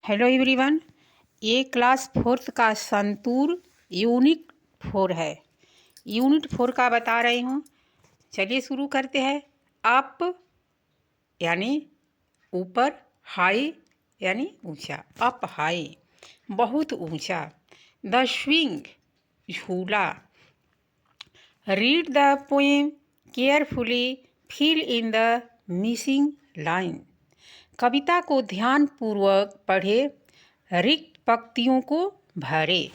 Hello everyone, ये class 4th का santoor unit 4 है। यूनिट 4 का बता रही हूँ। चलिए शुरू करते हैं। अप यानी ऊपर, हाई यानी ऊंचा। अप हाई बहुत ऊंचा। द स्विंग झूला। Read the poem carefully, fill in the missing line. कविता को ध्यानपूर्वक पढ़े, रिक्त पंक्तियों को भरे।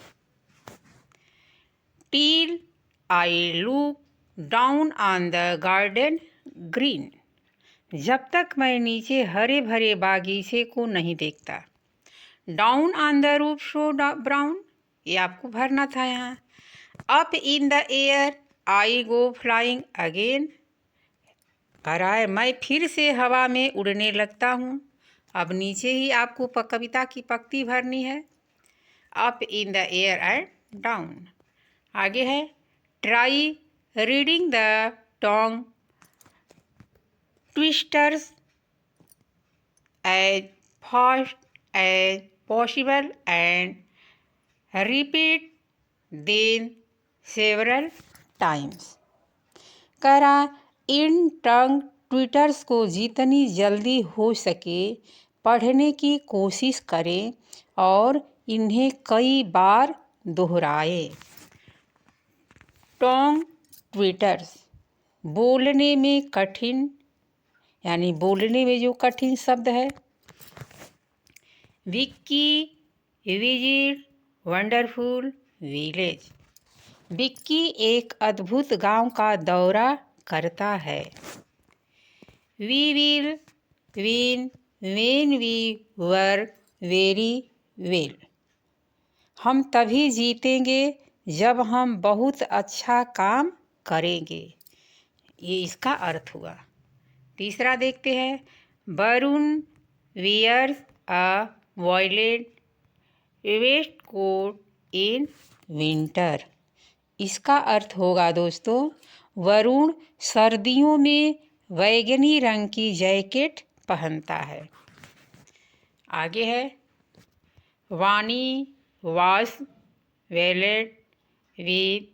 Till I look down on the garden green. जब तक मैं नीचे हरे भरे बागीचे को नहीं देखता। Down on the roof show brown, ये आपको भरना था यहाँ। Up in the air I go flying again. भरा है, मैं फिर से हवा में उड़ने लगता हूँ। अब नीचे ही आपको कविता की पंक्ति भरनी है। Up in the air and down. आगे है, try reading the tongue twisters as fast as possible and repeat them several times. करा इन टंग ट्विटर्स को जितनी जल्दी हो सके पढ़ने की कोशिश करें और इन्हें कई बार दोहराए। टोंग ट्विटर्स बोलने में कठिन, यानी बोलने में जो कठिन शब्द है। Vicky visit wonderful village. Vicky एक अद्भुत गांव का दौरा करता है। We will win when we work very well. हम तभी जीतेंगे जब हम बहुत अच्छा काम करेंगे। ये इसका अर्थ हुआ। तीसरा देखते हैं, Varun wears a violet waistcoat in winter. इसका अर्थ होगा दोस्तों, वरुण सर्दियों में बैंगनी रंग की जैकेट पहनता है। आगे है, वानी wash wallet with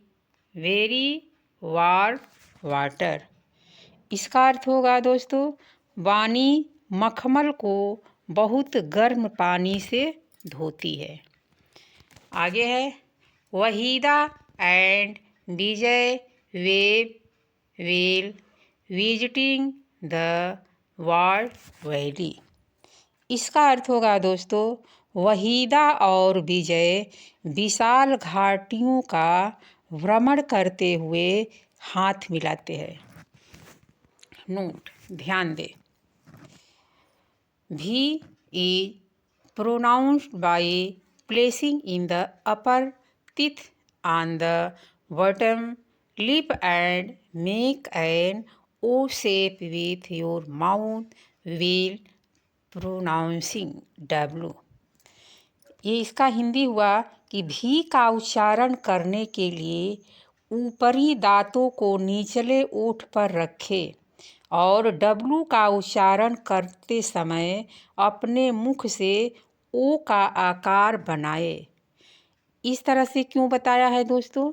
very warm water. इसका अर्थ होगा दोस्तों, वानी मखमल को बहुत गर्म पानी से धोती है। आगे है, Waheeda and Vijay web will visiting the ward valley. इसका अर्थ होगा दोस्तों, वहीदा और विजय विशाल घाटियों का भ्रमण करते हुए हाथ मिलाते हैं। नोट ध्यान दे। भी is pronounced by placing in the upper teeth on the bottom lip and make an O shape with your mouth while pronouncing W। ये इसका हिंदी हुआ कि भी का उच्चारण करने के लिए ऊपरी दांतों को निचले ओठ पर रखें और डब्लू का उच्चारण करते समय अपने मुख से ओ का आकार बनाए। इस तरह से क्यों बताया है दोस्तों?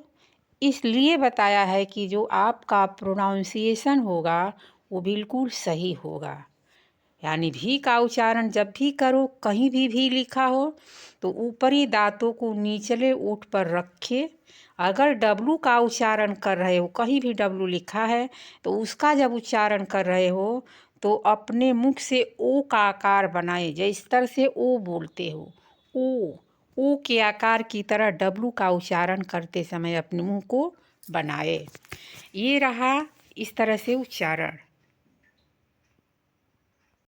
इसलिए बताया है कि जो आपका प्रोनाउंसिएशन होगा वो बिल्कुल सही होगा। यानी भी का उच्चारण जब भी करो, कहीं भी लिखा हो तो ऊपरी दांतों को निचले ओठ पर रखे। अगर डब्लू का उच्चारण कर रहे हो, कहीं भी डब्लू लिखा है तो उसका जब उच्चारण कर रहे हो तो अपने मुख से ओ का आकार बनाए। जिस तरह से ओ बोलते हो, ओ के आकार की तरह डब्लू का उच्चारण करते समय अपने मुंह को बनाए। ये रहा इस तरह से उच्चारण।